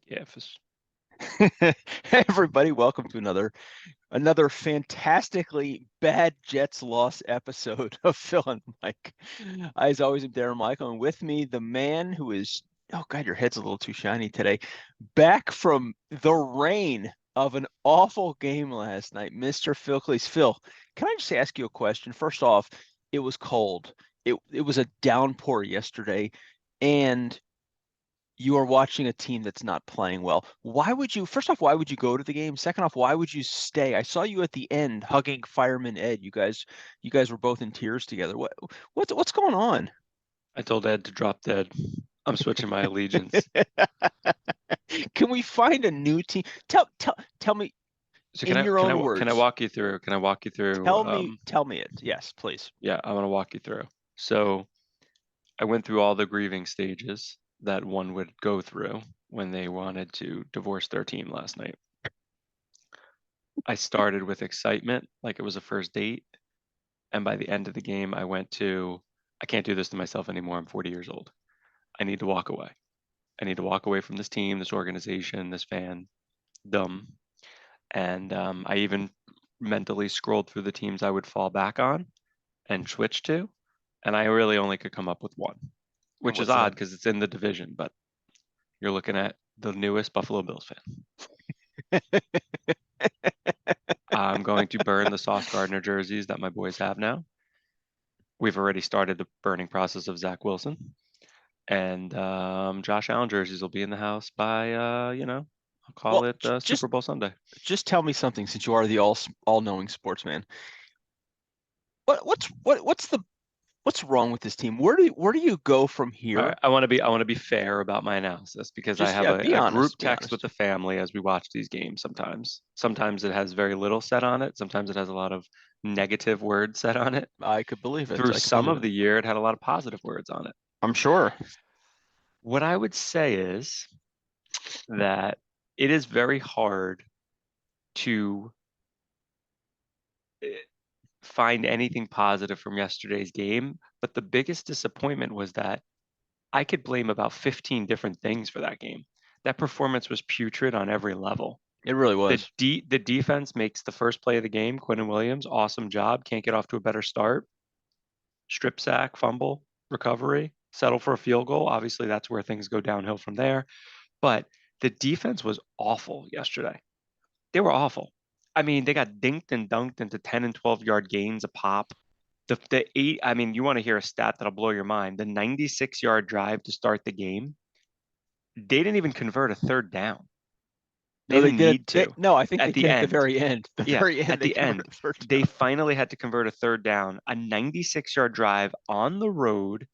Yeah, Hey everybody, welcome to another fantastically bad Jets loss episode of Phil and Mike. As always, I'm Darren Michael, and with me, the man who is, oh God, your head's a little too shiny today, back from the rain of an awful game last night, Mr. Phil Cleese. Phil, can I just ask you a question? First off, it was cold. It was a downpour yesterday, and you are watching a team that's not playing well. First off, why would you go to the game? Second off, why would you stay? I saw you at the end hugging Fireman Ed. You guys were both in tears together. What's going on? I told Ed to drop dead. I'm switching my allegiance. Can we find a new team? Tell me So can in I your can own I can I words. walk you through? Can I walk you through? Tell me it. Yes, please. Yeah, I want to walk you through. So I went through all the grieving stages that one would go through when they wanted to divorce their team last night. I started with excitement, like it was a first date, and by the end of the game, I can't do this to myself anymore. I'm 40 years old. I need to walk away. I need to walk away from this team, this organization, this fan. Dumb. And I even mentally scrolled through the teams I would fall back on and switch to. And I really only could come up with one, And which is what's that? odd because it's in the division, but you're looking at the newest Buffalo Bills fan. I'm going to burn the Sauce Gardner jerseys that my boys have now. We've already started the burning process of Zach Wilson. And Josh Allen jerseys will be in the house by, I'll call Well, it Super just Bowl Sunday. just tell me something since you are the all-knowing sportsman. What's wrong with this team? Where do you go from here? I want to be fair about my analysis because I Just have yeah, a, be a group honest, be text with honest. the family as we watch these games sometimes it has very little said on it, sometimes it has a lot of negative words said on it. I could believe it. Through I could some believe of it. the year it had a lot of positive words on it. I'm sure. What I would say is that it is very hard to eh, find anything positive from yesterday's game, but the biggest disappointment was that I could blame about 15 different things for that game. That performance was putrid on every level. It really The was. the defense makes the first play of the game. Quinnen Williams, awesome job. Can't get off to a better start. Strip sack, fumble, recovery, settle for a field goal. Obviously, that's where things go downhill from there. But the defense was awful yesterday. They were awful. I mean, they got dinked and dunked into 10 and 12-yard gains a pop. The eight, I mean, you want to hear a stat that'll blow your mind. The 96-yard drive to start the game, they didn't even convert a third down. They No, they didn't did. need to. No, I think they At the did at the end, very end. The yeah, very end, at they the end, converted the third they down. finally had to convert a third down, a 96-yard drive on the road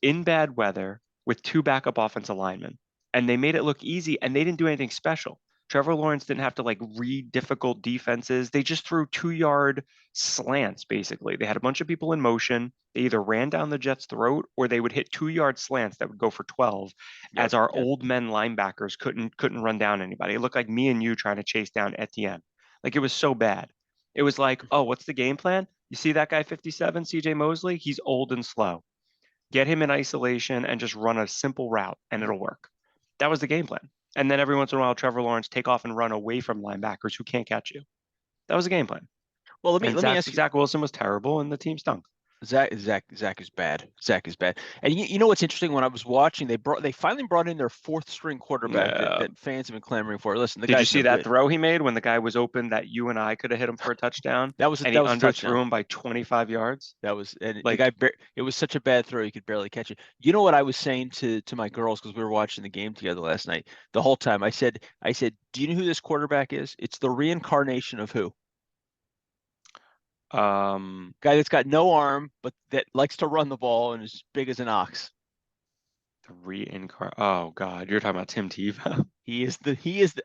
in bad weather with two backup offensive linemen. And they made it look easy and they didn't do anything special. Trevor Lawrence didn't have to like read difficult defenses. They just threw 2-yard slants, basically. They had a bunch of people in motion. They either ran down the Jets' throat or they would hit 2-yard slants that would go for 12 Yep. as our Yep. old men linebackers couldn't run down anybody. It looked like me and you trying to chase down Etienne. Like it was so bad. It was like, oh, what's the game plan? You see that guy 57, CJ Mosley? He's old and slow. Get him in isolation and just run a simple route and it'll work. That was the game plan. And then every once in a while, Trevor Lawrence take off and run away from linebackers who can't catch you. That was the game plan. Well, let me And let me Zach ask you. Zach Wilson was terrible and the team stunk. Zach is bad. Zach is bad. And you know what's interesting? When I was watching, they finally brought in their fourth string quarterback that, Uh, that fans have been clamoring for. Listen, the did you guy's see no that good. throw he made when the guy was open that you and I could have hit him for a touchdown and he That was a touchdown. underthrew him by 25 yards? And the Like, guy, it was such a bad throw, you could barely catch it. You know what I was saying to my girls because we were watching the game together last night. The whole time I said, do you know who this quarterback is? It's the reincarnation of who? um, Guy that's got no arm, but that likes to run the ball and is big as an ox. the Oh God, you're talking about Tim Tebow? He is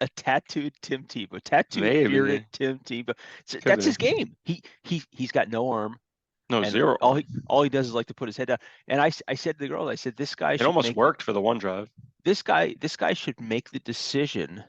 a tattooed Tim Tebow, tattooed bearded Maybe. Tim Tebow. Could That's be. his game. He's got no arm, No, and zero arm. all he does is like to put his head down. And I said to the girl, I said, It almost worked for the one drive. this guy should make the decision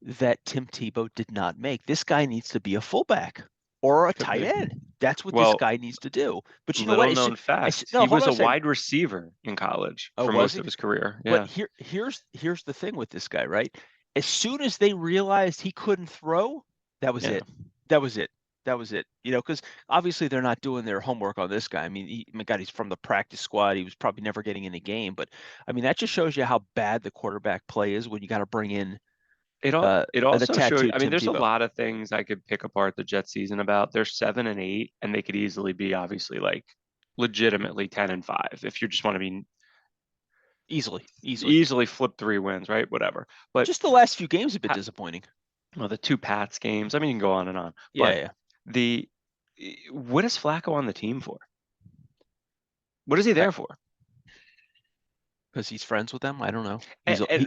that Tim Tebow did not make. This guy needs to be a fullback. or a Could tight be. end. That's what this Well, guy needs to do. But you know what? little known fact, No, he hold was on a a second. wide receiver in college Oh, for was most he? of his career. But Yeah. here's the thing with this guy, right? As soon as they realized he couldn't throw, that was Yeah. it. That was it. That was it. Because obviously they're not doing their homework on this guy. I mean, my God, he's from the practice squad. He was probably never getting in the game. But I mean, that just shows you how bad the quarterback play is when you got to bring in It the also showed, tattooed I mean, Tim there's a Tebow lot of things I could pick apart the Jets season about. They're 7-8, and they could easily be obviously like legitimately 10-5 if you just want to be easily. easily flip 3 wins, right? Whatever. But Just the last few games a bit ha- disappointing. well, the two Pats games, I mean, you can go on and on. Yeah, But yeah. the what is Flacco on the team for? What is he there for? Because he's friends with them. I don't know.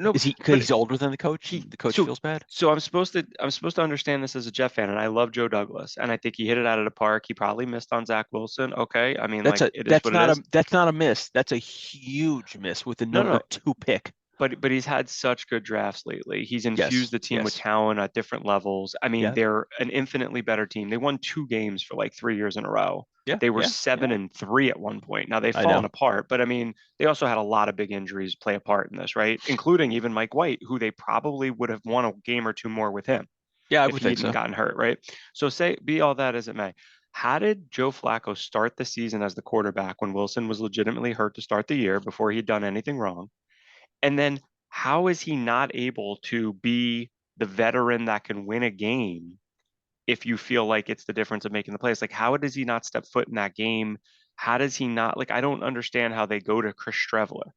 No, Is he because but he's older than the coach he and the coach so feels bad? so I'm supposed to understand this as a Jet fan, and I love Joe Douglas, and I think he hit it out of the park. He probably missed on Zach Wilson. Okay, I mean, like it is what it is. That's not a miss. That's a huge miss with the No, number no, 2 pick. but he's had such good drafts lately. He's infused Yes, the team with yes, talent at different levels. I mean, yeah, they're an infinitely better team. They won 2 games for like 3 years in a row. yeah, They were yeah, seven yeah. and three at one point. Now they've I fallen know. apart, but I mean, they also had a lot of big injuries play a part in this, right? Including even Mike White, who they probably would have won a game or two more with him Yeah, I if would he think hadn't so. gotten hurt, right? So say be all that as it may. How did Joe Flacco start the season as the quarterback when Wilson was legitimately hurt to start the year before he'd done anything wrong? And then how is he not able to be the veteran that can win a game if you feel like it's the difference of making the plays? Like, how does he not step foot in that game? How does he not, like, I don't understand how they go to Chris Streveler.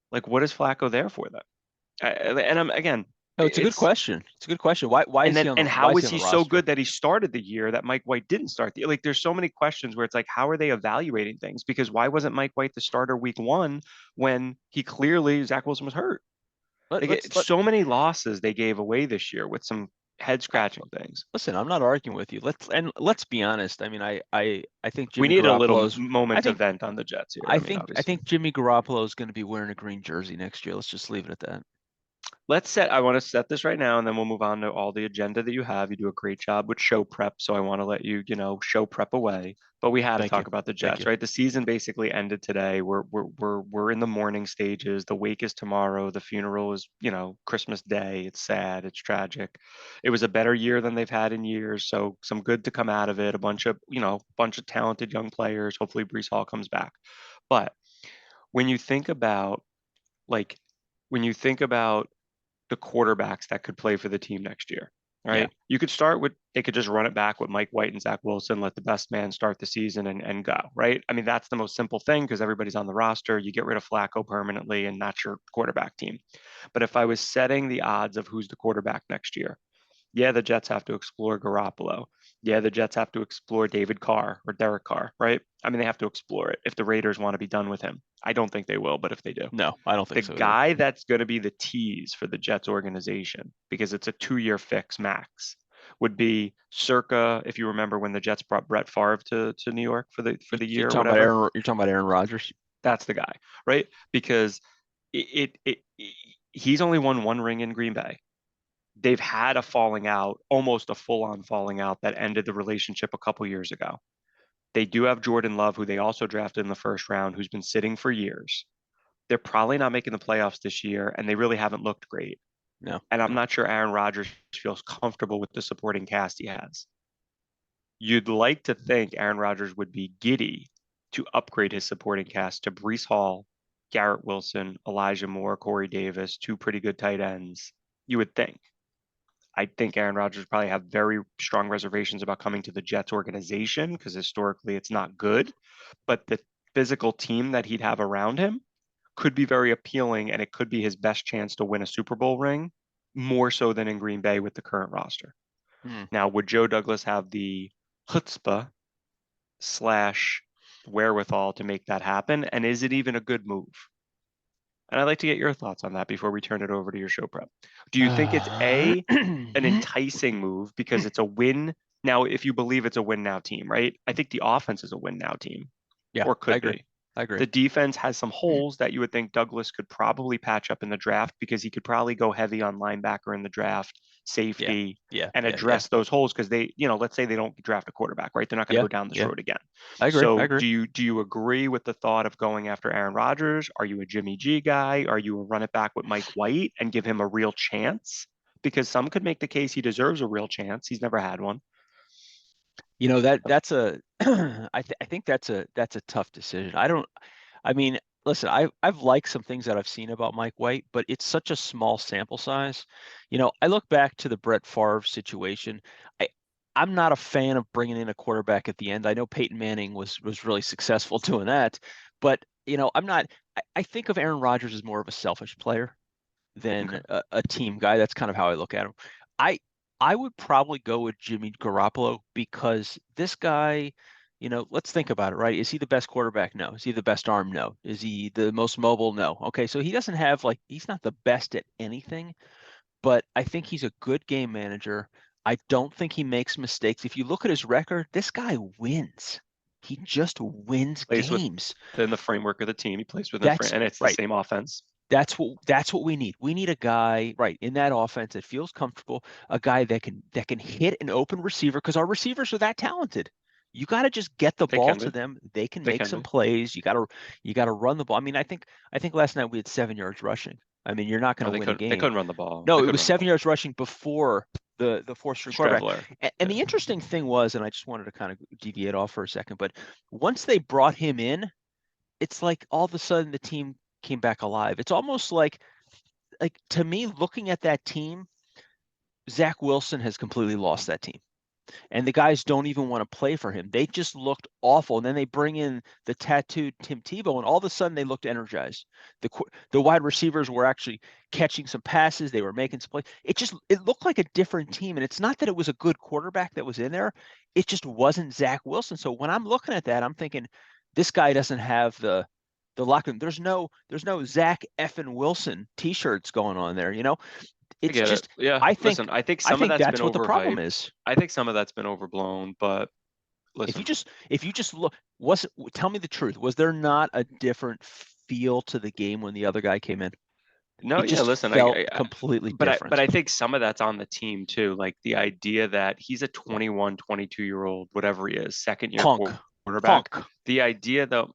Like, what is Flacco there for then? And I'm, again, No, it's a good it's, question. It's a good question. Why and is then, he on and why how is he is on he the so roster? good that he started the year that Mike White didn't start the, like, there's so many questions where it's like, how are they evaluating things? Because why wasn't Mike White the starter week 1 when he clearly, Zach Wilson was hurt? Let, They let's get let so many losses they gave away this year with some head scratching things. Listen. I'm not arguing with you. Let's be honest. I mean, I think We Jimmy need a little Garoppolo's. I moment to think vent on the Jets here. I mean, I obviously. think Jimmy Garoppolo is going to be wearing a green jersey next year. Let's just leave it at that. I want to set this right now and then we'll move on to all the agenda that you have. You do a great job with show prep, so I want to let you, show prep away. But we had to Thank you. talk about the Thank Jets, you. right? The season basically ended today. We're in the morning stages. The wake is tomorrow. The funeral is, Christmas Day. It's sad. It's tragic. It was a better year than they've had in years, so some good to come out of it. A bunch of talented young players. Hopefully Brees Hall comes back. But when you think about like when you think about the quarterbacks that could play for the team next year, Yeah. right? You could start with they could just run it back with Mike White and Zach Wilson, let the best man start the season and go, right? I mean, that's the most simple thing because everybody's on the roster. You get rid of Flacco permanently, and that's your quarterback team. But if I was setting the odds of who's the quarterback next year, yeah, the Jets have to explore Garoppolo. Yeah, the Jets have to explore David Carr or Derek Carr, right? I mean, they have to explore it if the Raiders want to be done with him. I don't think they will, but if they do, No, I don't the think so either. guy that's going to be the tease for the Jets organization, because it's a 2-year fix max, would be circa, if you remember when the Jets brought Brett Favre to New York for the You're year or talking about whatever. You're talking about Aaron Rodgers. That's the guy, right? Because he's only won one ring in Green Bay. They've had a falling out, almost a full-on falling out that ended the relationship a couple years ago. They do have Jordan Love, who they also drafted in the first round, who's been sitting for years. They're probably not making the playoffs this year, and they really haven't looked great. No, And I'm no. not sure Aaron Rodgers feels comfortable with the supporting cast he has. You'd like to think Aaron Rodgers would be giddy to upgrade his supporting cast to Brees Hall, Garrett Wilson, Elijah Moore, Corey Davis, two pretty good tight ends. You would think. I think Aaron Rodgers probably have very strong reservations about coming to the Jets organization because historically it's not good. But the physical team that he'd have around him could be very appealing, and it could be his best chance to win a Super Bowl ring, more so than in Green Bay with the current roster. Hmm. Now, would Joe Douglas have the chutzpah slash wherewithal to make that happen? And is it even a good move? And I'd like to get your thoughts on that before we turn it over to your show prep. Do you think it's an enticing move because it's a win now? If you believe it's a win now team, right? I think the offense is a win now team, Yeah, or I could agree. be. I agree. The defense has some holes that you would think Douglas could probably patch up in the draft because he could probably go heavy on linebacker in the draft, Yeah. safety, Yeah. and Yeah. Yeah. address those holes because they, let's say they don't draft a quarterback, right? They're not going to Yeah. go down this Yeah. road again. I agree. I So agree. do you agree with the thought of going after Aaron Rodgers? Are you a Jimmy G guy? Are you a run it back with Mike White and give him a real chance? Because some could make the case he deserves a real chance. He's never had one. That's a I think that's a tough decision. I mean, listen, I've liked some things that I've seen about Mike White, but it's such a small sample size. I look back to the Brett Favre situation. I I'm not a fan of bringing in a quarterback at the end. I know Peyton Manning was really successful doing that, but I'm not. I think of Aaron Rodgers as more of a selfish player Okay. than a team guy. That's kind of how I look at him. I I would probably go with Jimmy Garoppolo because this guy, let's think about it, right? Is he the best quarterback? No. Is he the best arm? No. Is he the most mobile? No. Okay, so he doesn't have he's not the best at anything, but I think he's a good game manager. I don't think he makes mistakes. If you look at his record, this guy wins. He just wins Plays games. within the framework of the team. He plays within the frame, That's and it's the right. same offense. That's what we need. We need a guy right in that offense that feels comfortable, a guy that can hit an open receiver because our receivers are that talented. You got to just get the They ball can to be. them. They can They make can some be. plays. You got to run the ball. I mean, I think last night we had 7 yards rushing. I mean, you're not going No, to they win a couldn't. They game. couldn't run the ball. No, They it couldn't was run the seven ball. yards rushing before the fourth string quarterback. Straveler. And Yeah. the interesting thing was, and I just wanted to kind of deviate off for a second, but once they brought him in, it's like all of a sudden the team came back alive. It's almost like to me, looking at that team, Zach Wilson has completely lost that team. And the guys don't even want to play for him. They just looked awful. And then they bring in the tattooed Tim Tebow, and all of a sudden they looked energized. The wide receivers were actually catching some passes. They were making some plays. It looked like a different team. And it's not that it was a good quarterback that was in there. It just wasn't Zach Wilson. So when I'm looking at that, I'm thinking this guy doesn't have the locker room. There's no Zach effing Wilson t-shirts going on there. I It's get it. just Yeah. I think Listen, I think I some of think that's been that's what the problem overhyped. is. I think some of that's been overblown, but If you listen. just if you just look, tell me the truth. Was there not a different feel to the game when the other guy came in? No, It yeah, just listen, felt completely but different. I think some of that's on the team too. Like the idea that he's a 21, 22-year-old, whatever he is, second year Punk, quarterback. punk. The idea though,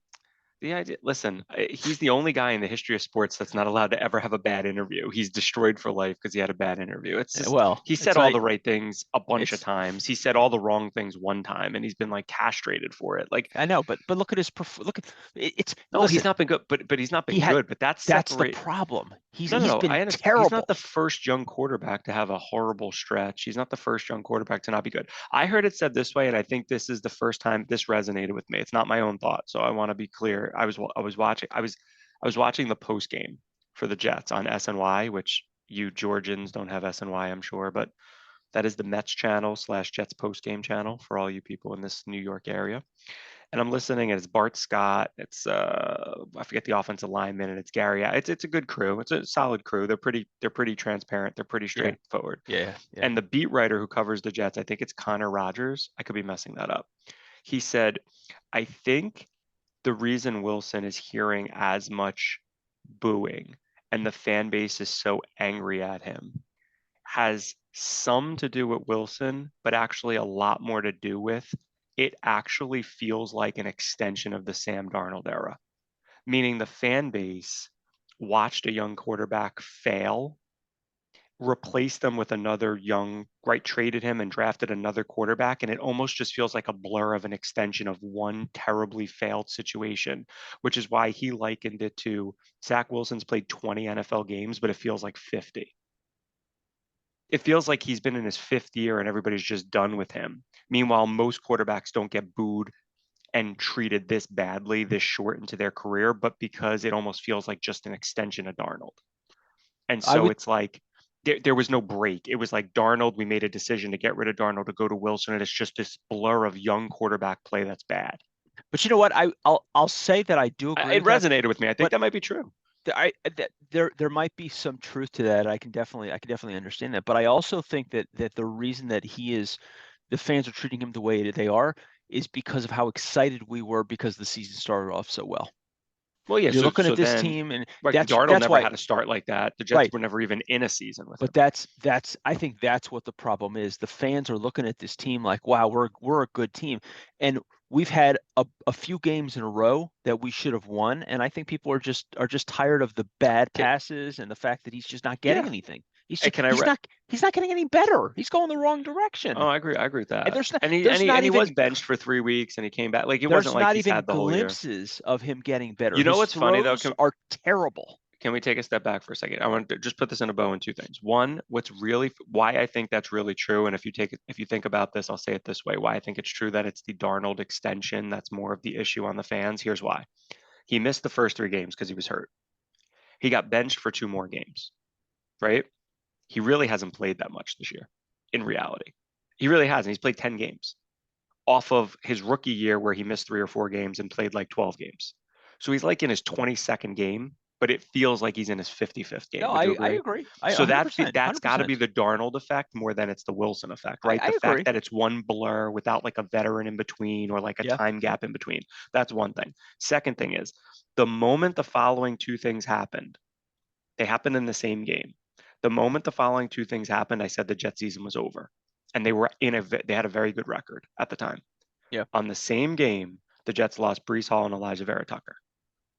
listen, he's the only guy in the history of sports that's not allowed to ever have a bad interview. He's destroyed for life because he had a bad interview. It's just, Well, he said it's all not. the right things a bunch of It's times. He said all the wrong things one time, and he's been like castrated for it. Like, I know, but look at look at it's no, he's listen. not been good, but he's not He been had good. But that's that's the separate. problem. No, no, He's no. been I understand. He's not terrible. the first young quarterback to have a horrible stretch. He's not the first young quarterback to not be good. I heard it said this way, and I think this is the first time this resonated with me. It's not my own thought, so I want to be clear. I was watching the post game for the Jets on SNY, which you Georgians don't have SNY, I'm sure, but that is the Mets channel slash Jets post game channel for all you people in this New York area. And I'm listening, and it's Bart Scott. It's I forget the offensive lineman, and it's Gary. It's a good crew. It's a solid crew. They're pretty transparent. They're pretty Yeah, straightforward. yeah, yeah. And the beat writer who covers the Jets, I think it's Connor Rogers. I could be messing that up. He said, I think the reason Wilson is hearing as much booing and the fan base is so angry at him has some to do with Wilson, but actually a lot more to do with it actually feels like an extension of the Sam Darnold era, meaning the fan base watched a young quarterback fail, replaced them with another young, right, traded him and drafted another quarterback. And it almost just feels like a blur of an extension of one terribly failed situation, which is why he likened it to Zach Wilson's played 20 NFL games, but it feels like 50. It feels like he's been in his fifth year and everybody's just done with him. Meanwhile, most quarterbacks don't get booed and treated this badly this short into their career, but because it almost feels like just an extension of Darnold. And I so would, it's like there was no break. It was like Darnold, we made a decision to get rid of Darnold to go to Wilson, and it's just this blur of young quarterback play that's bad. but you know what? I'll say that I do agree It with that, resonated with me. I think but that might be true. there might be some truth to that. I can definitely understand that. But I also think that the reason that the fans are treating him the way they are is because of how excited we were because the season started off so well. Well, yeah. You're So looking so at this then, team, and right? Darnold that's never why, had a start like that. The Jets right. were never even in a season with him. But I think that's what the problem is. The fans are looking at this team like, wow, we're a good team. And we've had a few games in a row that we should have won. And I think people are just tired of the bad Okay, passes and the fact that he's just not getting yeah. anything. He's Hey, just can I? he's not getting any better. He's going the wrong direction. Oh, I agree. I agree with And that. there's not And he and there's he not and he was even benched for 3 weeks, and he came back. Like it there's wasn't like not he's even had the whole year. glimpses of him getting better. You know His what's funny though? throws are terrible. Can we take a step back for a second? I want to just put this in a bow in two things. One, why I think that's really true, and if you think about this, I'll say it this way: why I think it's true that it's the Darnold extension that's more of the issue on the fans. Here's why: he missed the first 3 games because he was hurt. He got benched for 2 more games, right? He really hasn't played that much this year. In reality, he really hasn't. He's played 10 games off of his rookie year where he missed 3 or 4 games and played like 12 games. So he's like in his 22nd game, but it feels like he's in his 55th game. No, Would you I agree? agree. I So 100%, that's got to be 100%. the Darnold effect more than it's the Wilson effect, right? I The fact agree. that it's one blur without like a veteran in between or like a Yeah, time gap in between. That's one thing. Second thing is the moment the following two things happened, they happened in the same game. The moment the following two things happened, I said the Jet season was over, and they had a very good record at the time. yeah. On the same game, the Jets lost Brees Hall and Elijah Vera Tucker.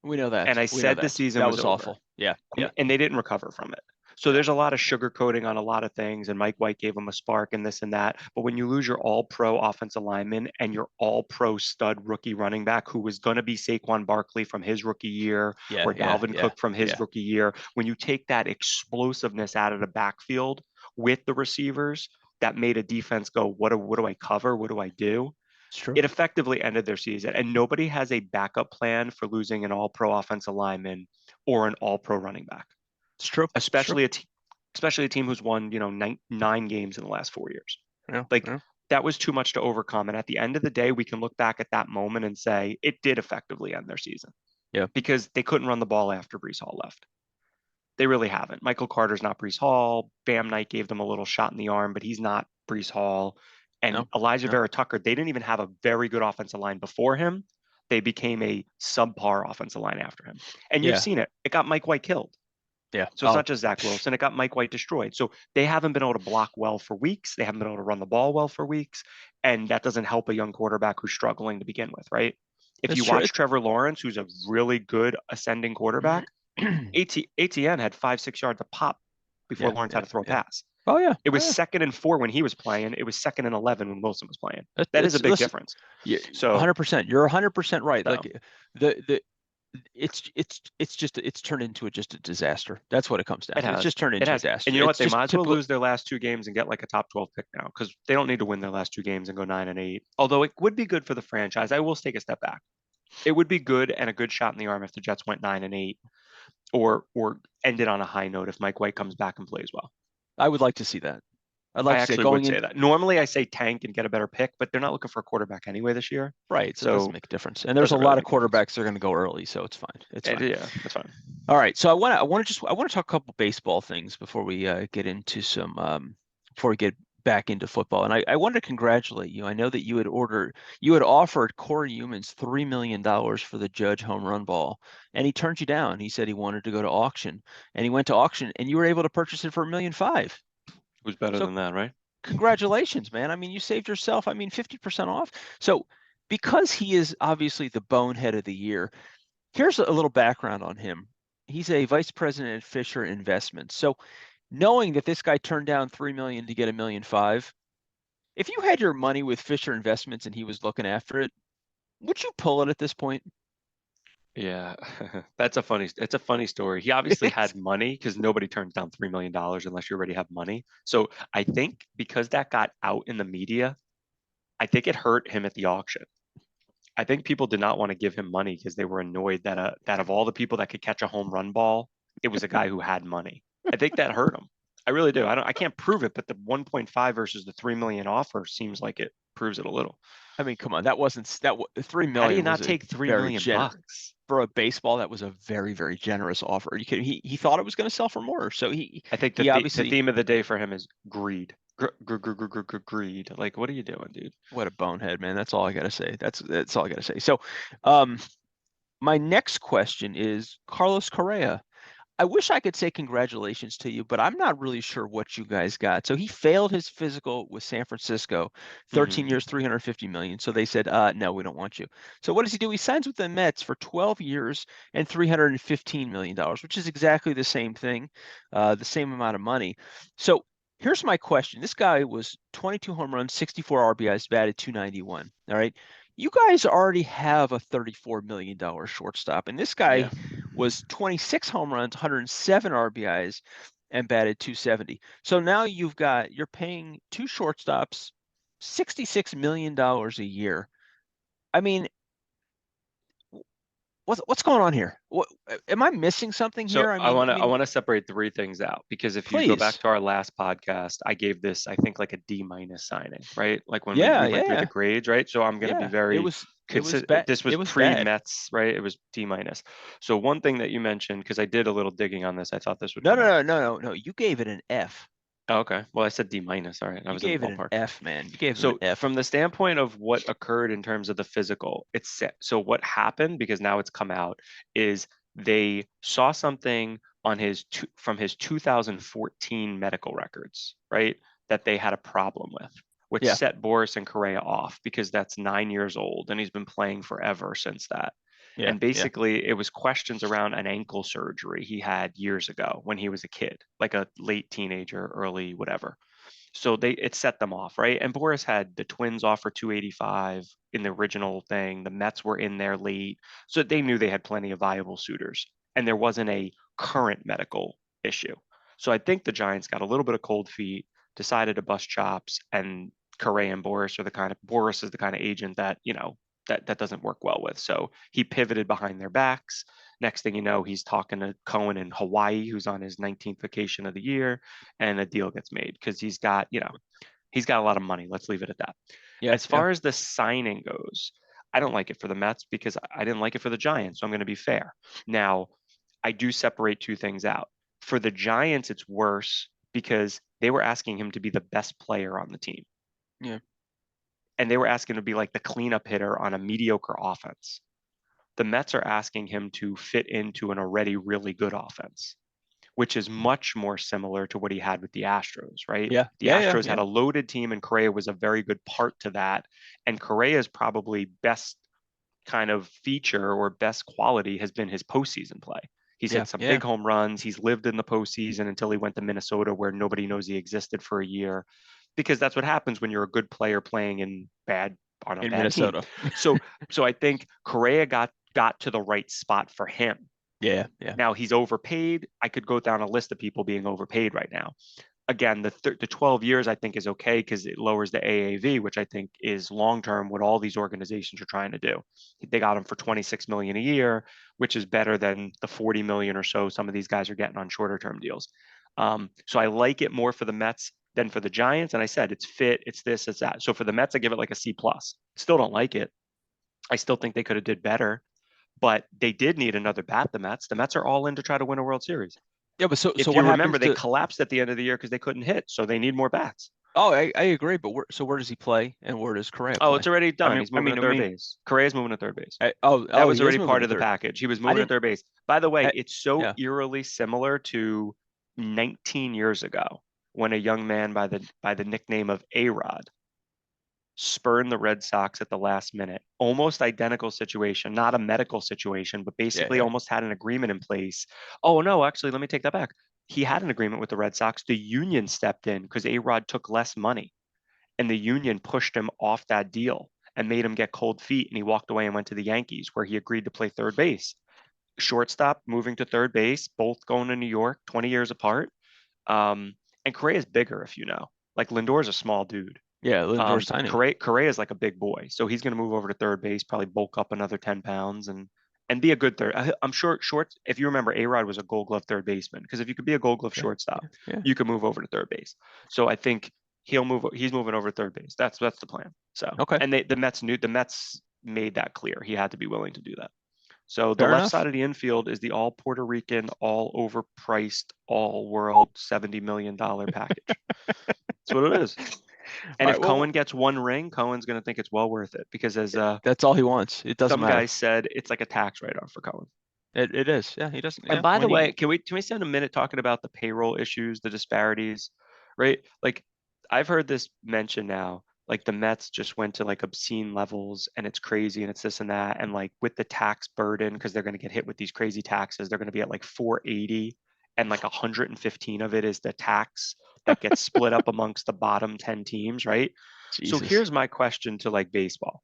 We know that. And I We know said the that. season That was was over. awful. Yeah, yeah, And they didn't recover from it. So yeah. there's a lot of sugarcoating on a lot of things, and Mike White gave them a spark and this and that. But when you lose your all-pro offensive lineman and your all-pro stud rookie running back, who was going to be Saquon Barkley from his rookie year Yeah, or yeah, Dalvin yeah, Cook from his yeah. rookie year, when you take that explosiveness out of the backfield with the receivers, that made a defense go, what do I cover? What do I do? It's true. It effectively ended their season. And nobody has a backup plan for losing an all-pro offensive lineman or an all-pro running back, It's true. It's true. especially a team who's won, nine games in the last 4 years. Yeah, Like yeah, that was too much to overcome. And at the end of the day, we can look back at that moment and say it did effectively end their season yeah. because they couldn't run the ball after Brees Hall left. They really haven't. Michael Carter's not Brees Hall. Bam Knight gave them a little shot in the arm, but he's not Brees Hall. And No, Elijah no. Vera Tucker, they didn't even have a very good offensive line before him. They became a subpar offensive line after him. And you've Yeah, seen it. It got Mike White killed. yeah. So it's Oh, not just Zach Wilson. It got Mike White destroyed. So they haven't been able to block well for weeks. They haven't been able to run the ball well for weeks. And that doesn't help a young quarterback who's struggling to begin with, right? If that's you true. watch Trevor Lawrence, who's a really good ascending quarterback, ATN had 5, 6 yards a pop before Yeah, Lawrence had yeah, to throw a yeah. pass. Oh yeah. It Oh was yeah. 2nd and 4 when he was playing. It was 2nd and 11 when Wilson was playing. That is a It's big listen. difference. Yeah, So, 100%. You're 100% right. Like so the it's turned into just a disaster. That's what it comes down it to. It's has. just turned It into a has. And disaster. you know what? It's They just might as well typical. lose their last 2 games and get like a top 12 pick now because they don't need to win their last 2 games and go 9-8. Although it would be good for the franchise. I will take a step back. It would be good and a good shot in the arm if the Jets went 9-8 or ended on a high note if Mike White comes back and plays well. I would like to see that. I'd I like to see it actually going would in. say that. Normally, I say tank and get a better pick, but they're not looking for a quarterback anyway this year. Right, so it doesn't So make a difference. And it there's a doesn't really lot of make a difference. quarterbacks that are going to go early, so it's fine. It's fine. Yeah, that's fine. All right, so I want to talk a couple baseball things before we get into some before we get back into football. And I wanted to congratulate you. I know that you had offered Cory Youmans $3 million for the Judge home run ball, and he turned you down. He said he wanted to go to auction, and he went to auction, and you were able to purchase it for $1.5 million. Who's better So than that, right? congratulations, man. I mean, you saved yourself, 50% off. So because he is obviously the bonehead of the year, here's a little background on him. He's a vice president at Fisher Investments. So knowing that this guy turned down $3 million to get $1.5 million, if you had your money with Fisher Investments and he was looking after it, would you pull it at this point? Yeah, it's a funny story. He obviously It's, had money because nobody turns down $3 million unless you already have money. So I think because that got out in the media, I think it hurt him at the auction. I think people did not want to give him money because they were annoyed that of all the people that could catch a home run ball, it was a guy who had money. I think that hurt him. I really do. I can't prove it, but the 1.5 versus the 3 million offer seems like it proves it a little. I mean, come on, that wasn't that 3 How do you million was not a take 3 very million bucks? for a baseball. That was a very, very generous offer. Are you kidding? He thought it was going to sell for more. So I think he the obviously, theme of the day for him is greed. Greed. Like, what are you doing, dude? what a bonehead, man. That's all I gotta say. That's all I gotta say. So, um, My next question is Carlos Correa. I wish I could say congratulations to you, but I'm not really sure what you guys got. So he failed his physical with San Francisco, 13 Hmm. years, 350 million. So they said, no, we don't want you. So what does he do? He signs with the Mets for 12 years and $315 million, which is exactly the same thing, the same amount of money. So here's my question. This guy was 22 home runs, 64 RBIs, batted 291. All right. You guys already have a $34 million shortstop, and this Yeah. guy was 26 home runs, 107 RBIs, and batted 270. So now you're paying two shortstops $66 million a year. I mean, what's going on here? What am I missing something So here? I want to separate three things out because if you go back Please. to our last podcast, I gave this, I think, like a D minus signing, right? Like when Yeah, we went through the yeah, grades, right? So I'm going to be yeah. It very was it was consistent. bad. This was It was bad. pre-Mets, right? It was D minus. So one thing that you mentioned, because I did a little digging on this, I thought this would No, come no, up. no, no, no, no. You gave it an F. Oh, okay. Well, I said D minus. All right. I You was in the gave it an ballpark. F, man. You gave him an So F. from the standpoint of what occurred in terms of the physical, so what happened, because now it's come out, is they saw something on from his 2014 medical records, right? That they had a problem with, which Yeah, set Boris and Correa off because that's 9 years old and he's been playing forever since that. yeah, And yeah, basically, it was questions around an ankle surgery he had years ago when he was a kid, like a late teenager, early whatever. So it set them off, right? And Boris had the Twins offer 285 in the original thing. The Mets were in there late, so they knew they had plenty of viable suitors, and there wasn't a current medical issue. So I think the Giants got a little bit of cold feet, decided to bust chops, and Correa and Boris is the kind of agent that that doesn't work well with. So he pivoted behind their backs. Next thing you know, he's talking to Cohen in Hawaii, who's on his 19th vacation of the year, and a deal gets made because he's got a lot of money. Let's leave it at that. yeah, As yeah. far as the signing goes, I don't like it for the Mets because I didn't like it for the Giants. So I'm going to be fair. Now, I do separate two things out. For the Giants, it's worse because they were asking him to be the best player on the team. Yeah. And they were asking him to be like the cleanup hitter on a mediocre offense. The Mets are asking him to fit into an already really good offense, which is much more similar to what he had with the Astros, right? Yeah, The yeah, yeah, Astros had yeah. a loaded team, and Correa was a very good part to that. And Correa's probably best kind of feature or best quality has been his postseason play. He's Yeah, hit some yeah. big home runs. He's lived in the postseason until he went to Minnesota, where nobody knows he existed for a year, because that's what happens when you're a good player playing on a In bad team. Minnesota. So I think Correa got to the right spot for him. Yeah, yeah, Now he's overpaid. I could go down a list of people being overpaid right now. Again, the 12 years I think is okay because it lowers the AAV, which I think is long term what all these organizations are trying to do. They got him for 26 million a year, which is better than the 40 million or so some of these guys are getting on shorter term deals. So I like it more for the Mets than for the Giants. And I said it's fit, it's this, it's that. So for the Mets, I give it like a C plus. Still don't like it. I still think they could have did better, but they did need another bat. The Mets. The Mets are all in to try to win a World Series. yeah. But so If what you remember, happens they to? collapsed at the end of the year because they couldn't hit, so they need more bats. Oh, I agree. But where does he play, and where does Correa Oh, it's play? already I done. mean, He's I moving to mean, I third mean, base. Correa's moving to third base. That oh, was he is already moving part to of the third. package. He was I moving to didn't. third base. By the way, I, it's so yeah, eerily similar to 19 years ago when a young man by the nickname of A-Rod spurned the Red Sox at the last minute. Almost identical situation, not a medical situation, but yeah, basically yeah, almost had an agreement in place. Oh, no, actually, let me take that back. He had an agreement with the Red Sox. The union stepped in because A-Rod took less money, and the union pushed him off that deal and made him get cold feet. And he walked away and went to the Yankees, where he agreed to play third base. Shortstop, moving to third base, both going to New York, 20 years apart. And Correa is bigger, if you know. Like Lindor's a small dude. yeah. Lindor's tiny. Correa is like a big boy, so he's going to move over to third base, probably bulk up another 10 pounds and be a good third. I'm sure short. If you remember, A Rod was a Gold Glove third baseman because if you could be a Gold Glove Yeah, shortstop, yeah, yeah. you could move over to third base. So I think he'll move. He's moving over to third base. That's the plan. So Okay, and the Mets made that clear. He had to be willing to do that. So the fair left side enough. of the infield is the all Puerto Rican, all overpriced, all world $70 million package. That's what it is. And right, if well, Cohen gets one ring, Cohen's going to think it's well worth it because as that's all he wants. It doesn't some matter. guys said, it's like a tax write-off for Cohen. It is. Yeah, he doesn't. And Yeah, by the when he way, can we spend a minute talking about the payroll issues, the disparities, right? Like I've heard this mentioned now, like the Mets just went to like obscene levels and it's crazy and it's this and that. And like with the tax burden, because they're going to get hit with these crazy taxes, they're going to be at like 480 and like 115 of it is the tax that gets split up amongst the bottom 10 teams, right? So Jesus. here's my question to like baseball.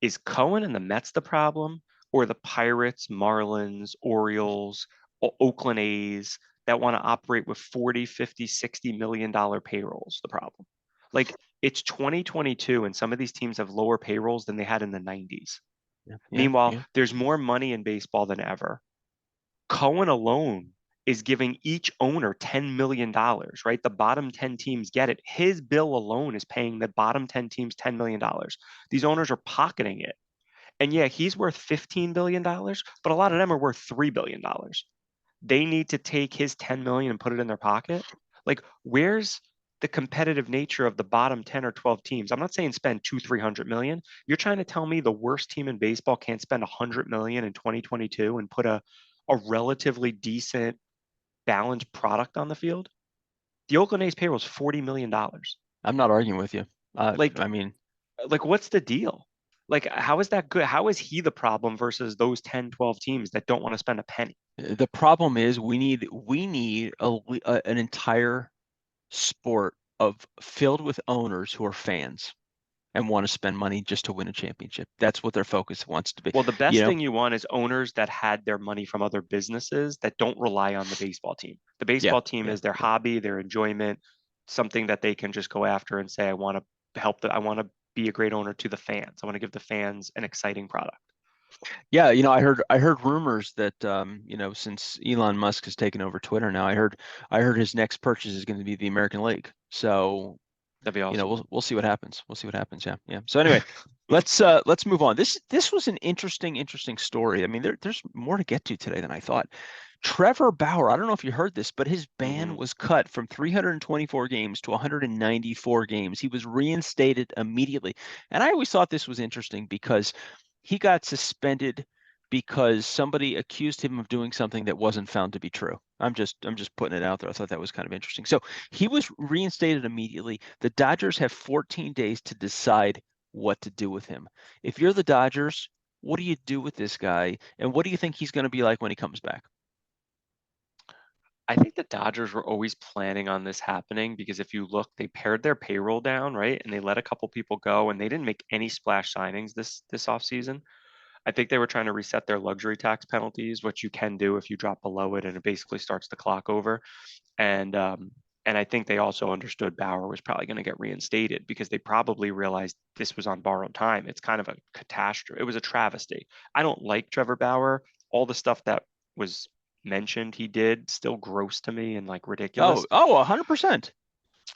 Is Cohen and the Mets the problem, or the Pirates, Marlins, Orioles, Oakland A's that want to operate with 40, 50, 60 million dollar payrolls the problem? Like it's 2022 and some of these teams have lower payrolls than they had in the 90s. Yeah, yeah, Meanwhile, yeah. there's more money in baseball than ever. Cohen alone is giving each owner $10 million, right? The bottom 10 teams get it. His bill alone is paying the bottom 10 teams $10 million. These owners are pocketing it. And yeah, he's worth $15 billion, but a lot of them are worth $3 billion. They need to take his 10 million and put it in their pocket. Like, where's the competitive nature of the bottom 10 or 12 teams? I'm not saying spend 300 million. You're trying to tell me the worst team in baseball can't spend 100 million in 2022 and put a relatively decent balanced product on the field? The Oakland A's payroll is $40 million. I'm not arguing with you. Like, I mean, like what's the deal? Like, how is that good? How is he the problem versus those 10, 12 teams that don't want to spend a penny? the problem is we need an entire sport of filled with owners who are fans and want to spend money just to win a championship. That's what their focus wants to be. Well, the You best know, thing you want is owners that had their money from other businesses that don't rely on the baseball team. The yeah, baseball team yeah, is their yeah. hobby, their enjoyment, something that they can just go after and say, I want to I want to be a great owner to the fans. I want to give the fans an exciting product. Yeah, I heard rumors that since Elon Musk has taken over Twitter now, I heard his next purchase is going to be the American League. So, That'd be awesome. we'll see what happens. We'll see what happens. Yeah, yeah. So anyway, let's move on. This was an interesting story. I mean, there's more to get to today than I thought. Trevor Bauer, I don't know if you heard this, but his ban Hmm. was cut from 324 games to 194 games. He was reinstated immediately. And I always thought this was interesting because he got suspended because somebody accused him of doing something that wasn't found to be true. I'm just putting it out there. I thought that was kind of interesting. So he was reinstated immediately. The Dodgers have 14 days to decide what to do with him. If you're the Dodgers, what do you do with this guy? And what do you think he's going to be like when he comes back? I think the Dodgers were always planning on this happening because if you look, they pared their payroll down, right? And they let a couple people go and they didn't make any splash signings this offseason. I think they were trying to reset their luxury tax penalties, which you can do if you drop below it and it basically starts the clock over. And and I think they also understood Bauer was probably going to get reinstated because they probably realized this was on borrowed time. It's kind of a catastrophe. It was a travesty. I don't like Trevor Bauer. All the stuff that was mentioned he did still gross to me and like Oh, ridiculous, 100%.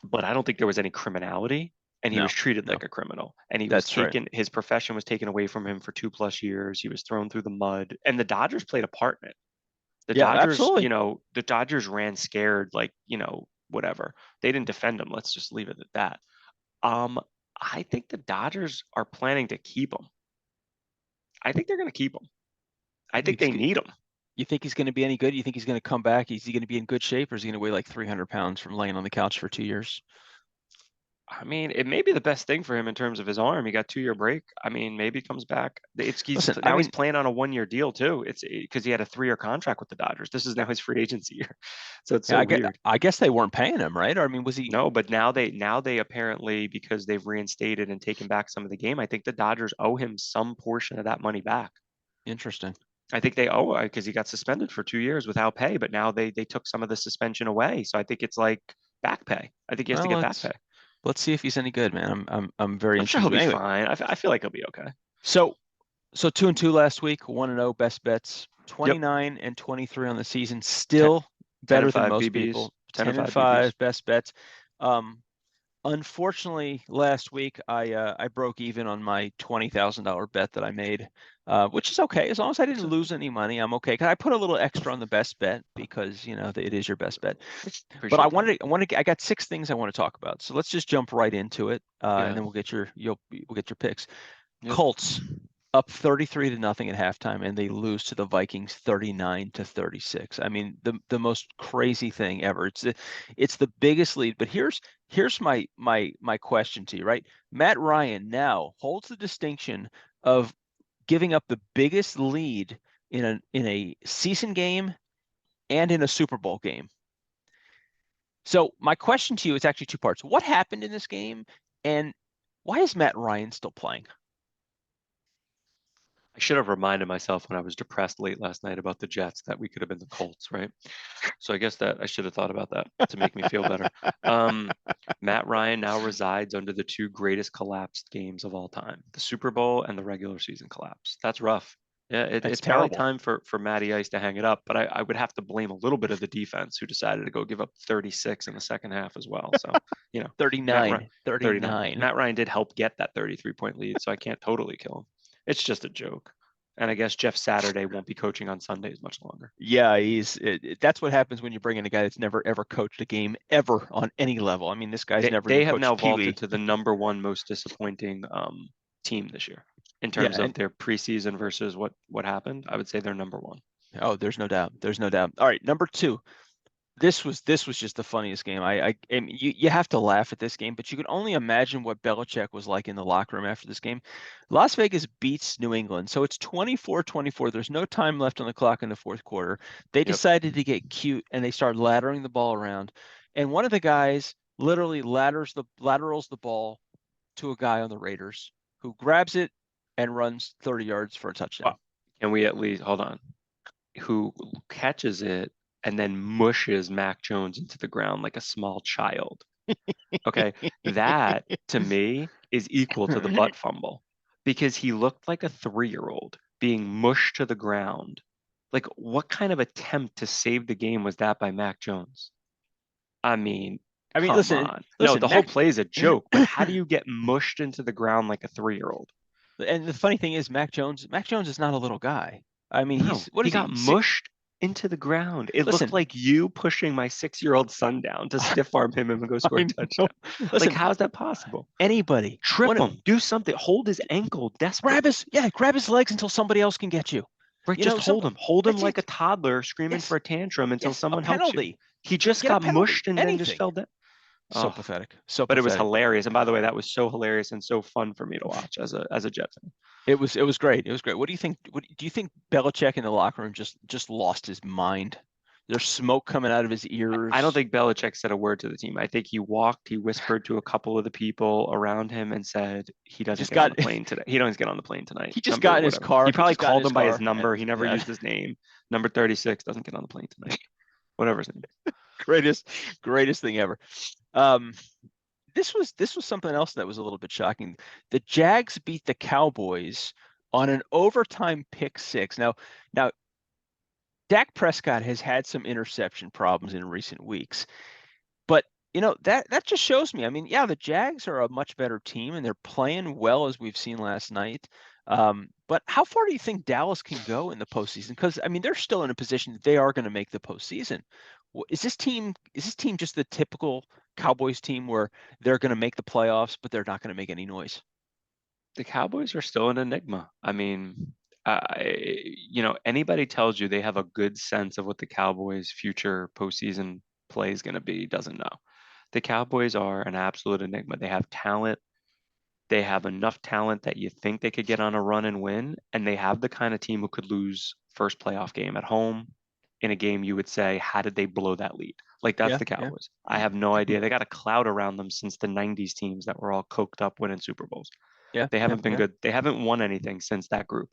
but I don't think there was any criminality and he was No, treated no, like a criminal and he was that's right. taken his profession was taken away from him for 2+ years. He was thrown through the mud and the Dodgers played a part in it. The Yeah, Dodgers, absolutely. the Dodgers ran scared, like, whatever. They didn't defend him. Let's just leave it at that. Um, I think the Dodgers are planning to keep him. I think they're going to keep him. I You think think they need him. you think he's going to be any good? You think he's going to come back? Is he going to be in good shape, or is he going to weigh like 300 pounds from laying on the couch for 2 years? I mean, it may be the best thing for him in terms of his arm. He got 2-year break. I mean, maybe he comes back. Listen, I Now he's mean, playing on a 1-year deal too. It's because he had a 3-year contract with the Dodgers. This is now his free agency year. So it's yeah, so I guess, weird. I guess they weren't paying him, right? Or I mean, was he No, but now they apparently, because they've reinstated and taken back some of the game, I think the Dodgers owe him some portion of that money back. interesting? I think they owe because he got suspended for 2 years without pay, but now they took some of the suspension away. So I think it's like back pay. I think he has to Well, get back pay. let's see if he's any good, man. I'm very I'm sure he'll interested. be Anyway, fine. I feel like he'll be okay. so 2-2 last week, 1-0 best bets, Yep. 29-23 on the season, 10, still 10 and better than 5 most BBs, people. 10 and 10 and 5 BBs. 5 best bets. Um, Unfortunately, last week I broke even on my $20,000 bet that I made, which is okay as long as I didn't lose any money. I'm okay. 'Cause I put a little extra on the best bet because it is your best bet. But Appreciate that. I got 6 things I want to talk about. So let's just jump right into it, Yeah. and then we'll get your picks. Yep. Colts up 33-0 at halftime, and they lose to the Vikings 39-36. I mean, the most crazy thing ever. It's the biggest lead. But here's my question to you, right? Matt Ryan now holds the distinction of giving up the biggest lead in a season game and in a Super Bowl game. So my question to you is actually two parts. What happened in this game, and why is Matt Ryan still playing? I should have reminded myself when I was depressed late last night about the Jets that we could have been the Colts, right? So I guess that I should have thought about that to make me feel better. Um, Matt Ryan now resides under the two greatest collapsed games of all time, the Super Bowl and the regular season collapse. That's rough. Yeah, It's it's probably terrible. time for Matty Ice to hang it up, but I would have to blame a little bit of the defense who decided to go give up 36 in the second half as well. So, Matt Ryan, 39, 39. 39. Matt Ryan did help get that 33-point lead, so I can't totally kill him. It's just a joke. And I guess Jeff Saturday won't be coaching on Sundays much longer. Yeah, that's what happens when you bring in a guy that's never ever coached a game ever on any level. I mean, this guy's never They even have now coached Pee vaulted Wee. to the number one most disappointing team this year in Yeah, terms of and their preseason versus what happened. I would say they're number one. oh, there's no doubt. There's no doubt. All right, number two. This was just the funniest game. I mean, you have to laugh at this game, but you can only imagine what Belichick was like in the locker room after this game. Las Vegas beats New England, so it's 24-24. There's no time left on the clock in the fourth quarter. They Yep. decided to get cute and they start laddering the ball around. And one of the guys literally laterals the ball to a guy on the Raiders who grabs it and runs 30 yards for a touchdown. Can we at least hold on? Who catches it and then mushes Mac Jones into the ground like a small child? Okay, that to me is equal to the butt fumble because he looked like a 3-year-old being mushed to the ground. Like, what kind of attempt to save the game was that by Mac Jones? I mean, I mean, come on. No, listen, the whole Mac. play is a joke, but how do you get mushed into the ground like a 3-year-old? And the funny thing is, Mac Jones is not a little guy. I mean, No, what he is got he? Six, mushed into the ground. It looked listen, like you pushing my 6-year-old son down to stiff arm him and go score a I know. touchdown. Like, Listen, how's that possible? anybody, Trip him, do something, hold his ankle desperately. grab his legs until somebody else can get you. Right, just hold him That's like a it. toddler screaming Yes, for a tantrum until yes, a someone helps you. penalty. He just Get a got penalty. mushed and then just Anything. fell down. So Oh, pathetic. So but it was pathetic. hilarious. And by the way, that was so hilarious and so fun for me to watch as a Jet fan. It was great. It was great. What do you think? Do you think Belichick in the locker room just lost his mind? There's smoke coming out of his ears. I don't think Belichick said a word to the team. I think he whispered to a couple of the people around him and said he doesn't get on the plane today. He doesn't get on the plane tonight. He just got in his car. He probably called him by his car, number. He never yeah. used his name. Number 36 doesn't get on the plane tonight. Whatever his name is. Greatest thing ever. This was something else that was a little bit shocking. The Jags beat the Cowboys on an overtime pick six. Now, Dak Prescott has had some interception problems in recent weeks, but that just shows me. I mean, yeah, the Jags are a much better team and they're playing well as we've seen last night. But how far do you think Dallas can go in the postseason? Because I mean, they're still in a position that they are going to make the postseason. Is this team just the typical Cowboys team where they're going to make the playoffs, but they're not going to make any noise? The Cowboys are still an enigma. I mean, anybody tells you they have a good sense of what the Cowboys' future postseason play is going to be doesn't know. The Cowboys are an absolute enigma. They have talent. They have enough talent that you think they could get on a run and win, and they have the kind of team who could lose first playoff game at home in a game you would say, how did they blow that lead? Like that's Yeah, the yeah. Cowboys. I have no idea. They got a cloud around them since the 90s teams that were all coked up winning Super Bowls. Yeah, They haven't been good. They haven't won anything since that group.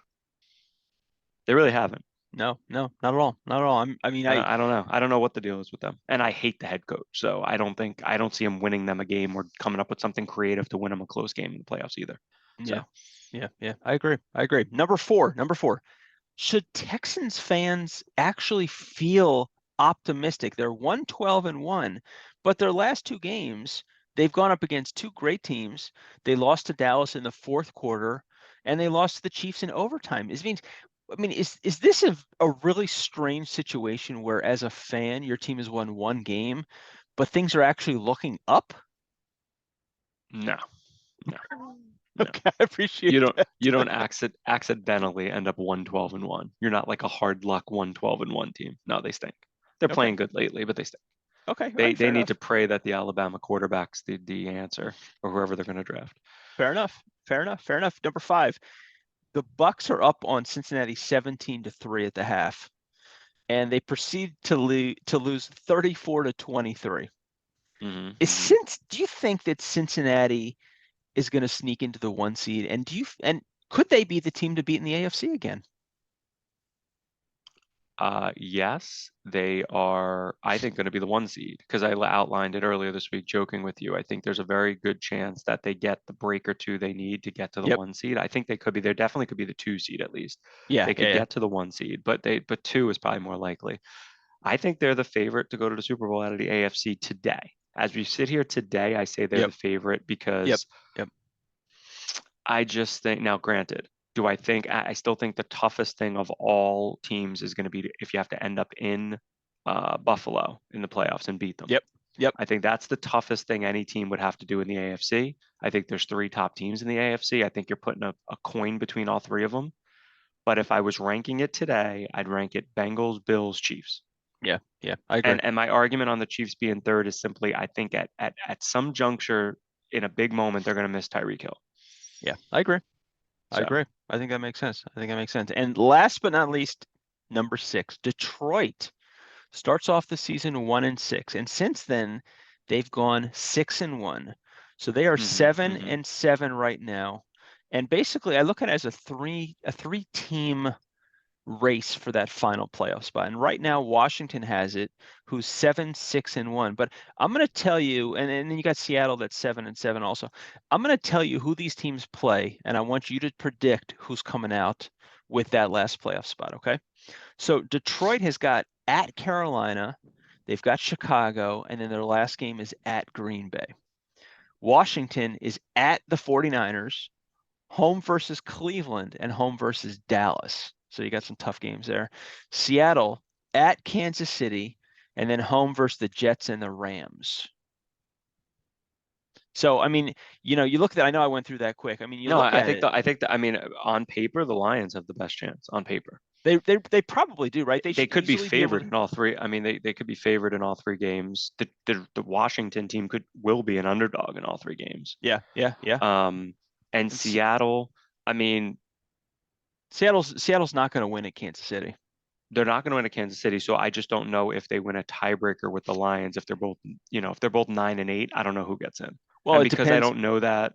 They really haven't. No, not at all. Not at all. I don't know. I don't know what the deal is with them. And I hate the head coach. So I don't see him winning them a game or coming up with something creative to win them a close game in the playoffs either. Yeah. So. Yeah. I agree. Number four. Should Texans fans actually feel optimistic? They're 1-12-1, but their last two games, they've gone up against two great teams. They lost to Dallas in the fourth quarter, and they lost to the Chiefs in overtime. Is this a really strange situation where, as a fan, your team has won one game, but things are actually looking up? No, no, no. Okay, I appreciate that. You don't accidentally end up 1-12-1. You're not like a hard luck 1-12-1 team. No, they stink. They're Okay. playing good lately, but they stink. Okay, all They right, fair need enough. to pray that the Alabama quarterback's the answer, or whoever they're going to draft. Fair enough. Fair enough. Fair enough. Number 5, the Bucks are up on Cincinnati 17-3 at the half, and they proceed to lose 34-23. Mm-hmm. Do you think that Cincinnati is going to sneak into the 1 seed, and could they be the team to beat in the AFC again? Yes, they are, I think, going to be the 1 seed because I outlined it earlier this week, joking with you. I think there's a very good chance that they get the break or two they need to get to the Yep. 1 seed. I think they could be, they definitely could be the 2 seed at least. Yeah, They could yeah. get to the 1 seed, but 2 is probably more likely. I think they're the favorite to go to the Super Bowl out of the AFC today. As we sit here today, I say they're Yep. the favorite Yep. because Yep. I just think, now granted, do I still think the toughest thing of all teams is going to be if you have to end up in Buffalo in the playoffs and beat them. Yep. Yep. I think that's the toughest thing any team would have to do in the AFC. I think there's 3 top teams in the AFC. I think you're putting a coin between all 3 of them. But if I was ranking it today, I'd rank it Bengals, Bills, Chiefs. Yeah. Yeah. I agree. And my argument on the Chiefs being third is simply I think at some juncture in a big moment they're going to miss Tyreek Hill. Yeah, I agree. I So agree. I think that makes sense. And last but not least, number 6, Detroit starts off the season 1-6, and since then they've gone 6-1. So they are 7-7 right now. And basically, I look at it as a three-team race for that final playoff spot. And right now, Washington has it, who's 7-6-1. But I'm going to tell you, and then you got Seattle that's 7-7 also. I'm going to tell you who these teams play, and I want you to predict who's coming out with that last playoff spot. Okay. So Detroit has got at Carolina, they've got Chicago, and then their last game is at Green Bay. Washington is at the 49ers, home versus Cleveland, and home versus Dallas. So you got some tough games there. Seattle at Kansas City, and then home versus the Jets and the Rams. So, I mean, you look at that. I know I went through that quick. I mean, you no, look at it. I think that, I mean, on paper, the Lions have the best chance on paper. They probably do, right? They could be favored in all 3. I mean, they could be favored in all 3 games. The Washington team will be an underdog in all 3 games. Yeah. And Seattle, I mean, Seattle's not going to win at Kansas City. They're not going to win at Kansas City, so I just don't know if they win a tiebreaker with the Lions. If they're both 9-8, I don't know who gets in. Well, and it because depends. I don't know that,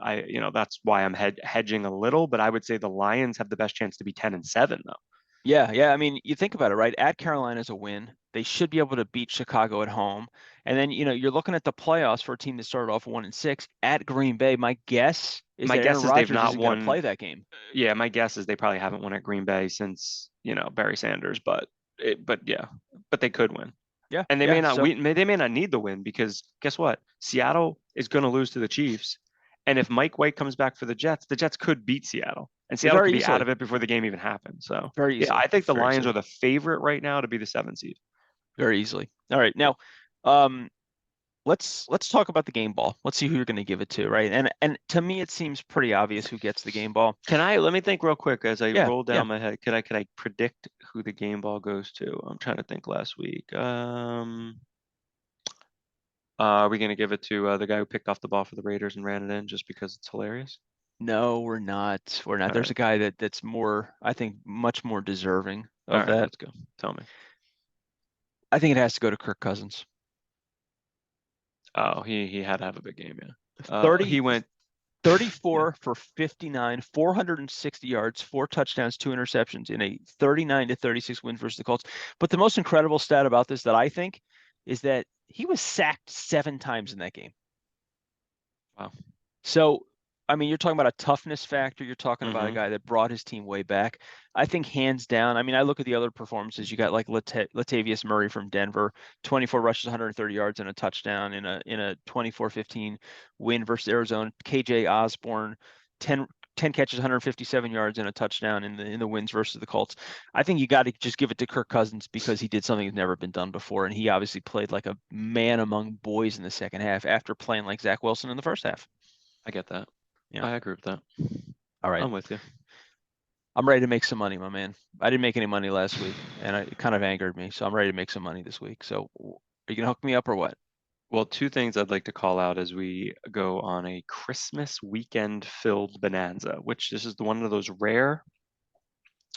that's why I'm hedging a little. But I would say the Lions have the best chance to be 10-7, though. Yeah. I mean, you think about it, right? At Carolina is a win. They should be able to beat Chicago at home. And then, you're looking at the playoffs for a team that started off 1-6 at Green Bay. My guess is My that guess Aaron is they've Rodgers not isn't going to won. play that game. Yeah, my guess is they probably haven't won at Green Bay since Barry Sanders. But they could win. Yeah. And they yeah, may not so, win. They may not need the win because guess what? Seattle is going to lose to the Chiefs. And if Mike White comes back for the Jets could beat Seattle. And Seattle could be out of it before the game even happened. So very easily. Yeah, I think the very Lions easily. are the favorite right now to be the 7 seed. Very easily. All right. Now, let's talk about the game ball. Let's see who you're going to give it to, right? And to me, it seems pretty obvious who gets the game ball. Let me think real quick as I roll down Yeah. my head. Could I predict who the game ball goes to? I'm trying to think last week. Are we going to give it to the guy who picked off the ball for the Raiders and ran it in just because it's hilarious? No, we're not. We're not. All There's right. a guy that's more, I think, much more deserving All of right, that. let's go. Tell me. I think it has to go to Kirk Cousins. Oh, he had to have a big game, yeah. 30, He went 34 for 59, 460 yards, 4 touchdowns, 2 interceptions in a 39-36 win versus the Colts. But the most incredible stat about this that I think is that he was sacked 7 times in that game. Wow. So I mean, you're talking about a toughness factor. You're talking about a Hmm. guy that brought his team way back. I think hands down. I mean, I look at the other performances. You got like Latavius Murray from Denver, 24 rushes, 130 yards and a touchdown in a 24-15 win versus Arizona. KJ Osborne, 10 catches, 157 yards and a touchdown in the wins versus the Colts. I think you got to just give it to Kirk Cousins because he did something that's never been done before, and he obviously played like a man among boys in the second half after playing like Zach Wilson in the first half. I get that. Yeah. I agree with that. All right. I'm with you. I'm ready to make some money, my man. I didn't make any money last week, and it kind of angered me. So I'm ready to make some money this week. So are you gonna hook me up or what? Well, two things I'd like to call out as we go on a Christmas weekend filled bonanza, which this is one of those rare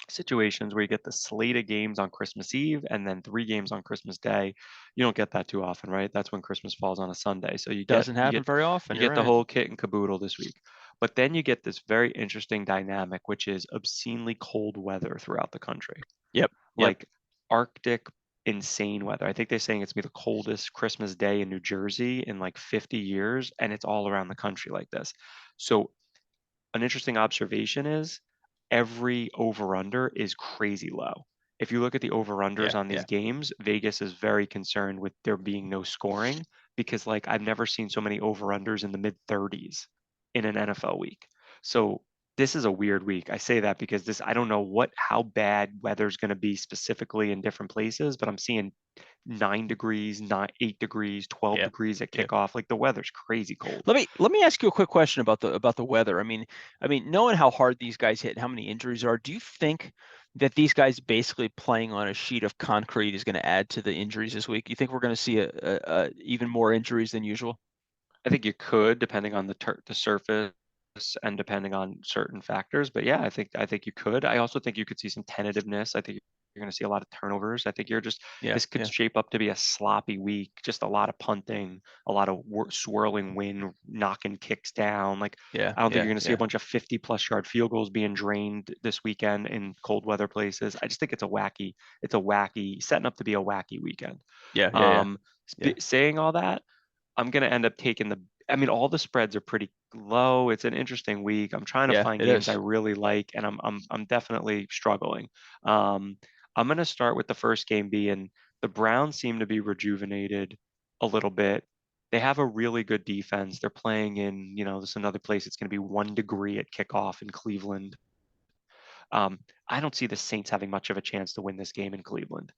situations where you get the slate of games on Christmas Eve and then 3 games on Christmas Day. You don't get that too often, right? That's when Christmas falls on a Sunday. So you get Doesn't you happen get very often. you You're get the right. whole kit and caboodle this week. But then you get this very interesting dynamic, which is obscenely cold weather throughout the country. Yep. Yep. Like Arctic insane weather. I think they're saying it's gonna be the coldest Christmas day in New Jersey in like 50 years, and it's all around the country like this. So an interesting observation is every over under is crazy low. If you look at the over unders Yeah. on these Yeah. games, Vegas is very concerned with there being no scoring because like I've never seen so many over unders in the mid 30s in an NFL week. So this is a weird week. I say that because this I don't know how bad weather's going to be specifically in different places, but I'm seeing 9 degrees, 8 degrees, 12 Yeah. degrees at Yeah. kickoff. Like the weather's crazy cold. Let me ask you a quick question about the weather. I mean, knowing how hard these guys hit and how many injuries are, do you think that these guys basically playing on a sheet of concrete is going to add to the injuries this week? You think we're going to see a even more injuries than usual? I think you could, depending on the surface and depending on certain factors. But yeah, I think you could. I also think you could see some tentativeness. I think you're going to see a lot of turnovers. I think Yeah. this could Yeah. shape up to be a sloppy week. Just a lot of punting, a lot of swirling wind, knocking kicks down. Like Yeah. I don't think you're Yeah. going to see a Yeah. bunch of 50+ yard field goals being drained this weekend in cold weather places. I just think it's a wacky setting up to be a wacky weekend. Yeah. Yeah. Yeah. Um, Yeah. saying all that. I'm gonna end up taking I mean, all the spreads are pretty low. It's an interesting week. I'm trying to Yeah. find It games I is. really like, and I'm definitely struggling. Um, I'm gonna start with the first game being the Browns seem to be rejuvenated a little bit. They have a really good defense. They're playing in, this is another place. It's gonna be 1 degree at kickoff in Cleveland. I don't see the Saints having much of a chance to win this game in Cleveland.